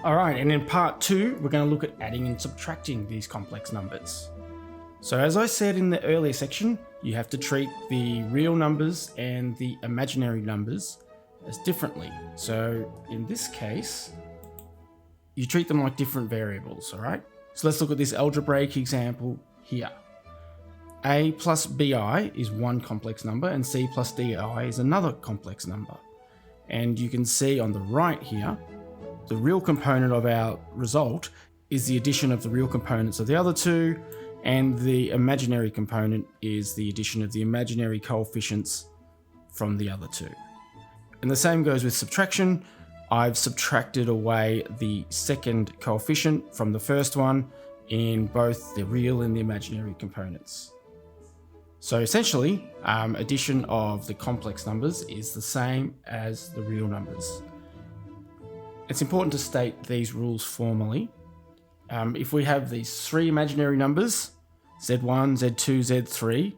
All right, and in part 2, we're going to look at adding and subtracting these complex numbers. So as I said in the earlier section, you have to treat the real numbers and the imaginary numbers as differently. So in this case, you treat them like different variables, all right? So let's look at this algebraic example here. A plus bi is one complex number and c plus di is another complex number. And you can see on the right here, the real component of our result is the addition of the real components of the other two, and the imaginary component is the addition of the imaginary coefficients from the other two. And the same goes with subtraction. I've subtracted away the second coefficient from the first one in both the real and the imaginary components. So essentially, addition of the complex numbers is the same as the real numbers. It's important to state these rules formally. If we have these three imaginary numbers, Z1, Z2,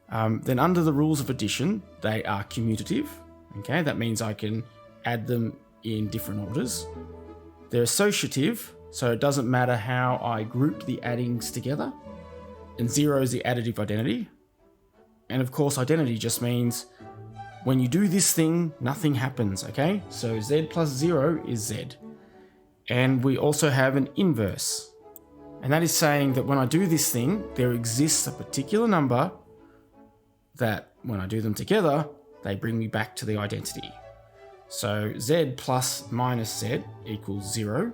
Z3, then under the rules of addition, they are commutative. Okay, that means I can add them in different orders. They're associative, so it doesn't matter how I group the addings together. And 0 is the additive identity. And of course, identity just means when you do this thing, nothing happens, okay? So Z plus 0 is Z. And we also have an inverse. And that is saying that when I do this thing, there exists a particular number that when I do them together, they bring me back to the identity. So Z plus minus Z equals 0.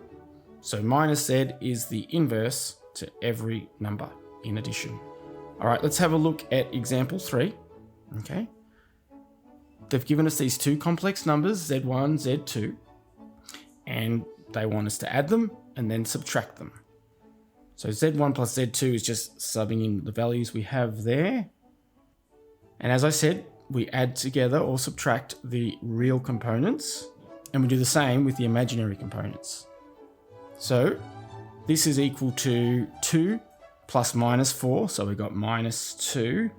So minus Z is the inverse to every number in addition. All right, let's have a look at example 3, okay? They've given us these two complex numbers, Z1, Z2, and they want us to add them and then subtract them. So Z1 plus Z2 is just subbing in the values we have there. And as I said, we add together or subtract the real components, and we do the same with the imaginary components. So this is equal to 2 plus minus 4, so we've got minus 2,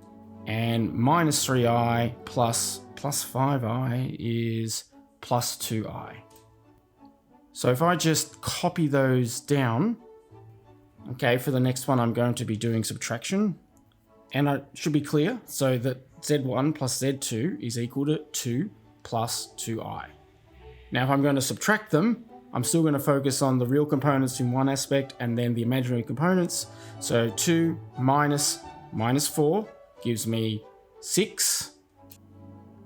and minus 3i plus 5i is plus 2i. So if I just copy those down, okay, for the next one I'm going to be doing subtraction, and I should be clear, so that Z1 plus Z2 is equal to 2 plus 2i. Now if I'm going to subtract them, I'm still going to focus on the real components in one aspect and then the imaginary components. So 2 minus 4 gives me 6,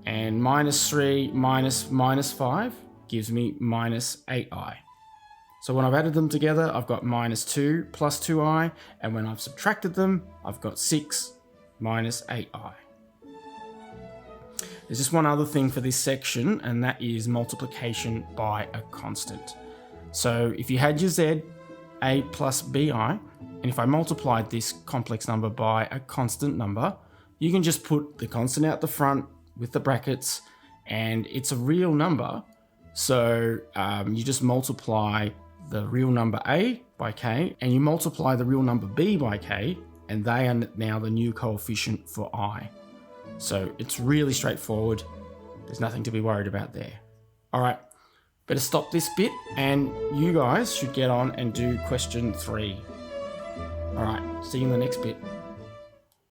and minus 3 minus 5 gives me minus 8i. So when I've added them together, I've got minus 2 plus 2i, and when I've subtracted them, I've got 6 minus 8i. There's just one other thing for this section, and that is multiplication by a constant. So if you had your Z, A plus BI, and if I multiplied this complex number by a constant number, you can just put the constant out the front with the brackets, and it's a real number. So you just multiply the real number A by K, and you multiply the real number B by K, and they are now the new coefficient for I. So it's really straightforward. There's nothing to be worried about there. All right, better stop this bit, and you guys should get on and do question 3. All right, see you in the next bit.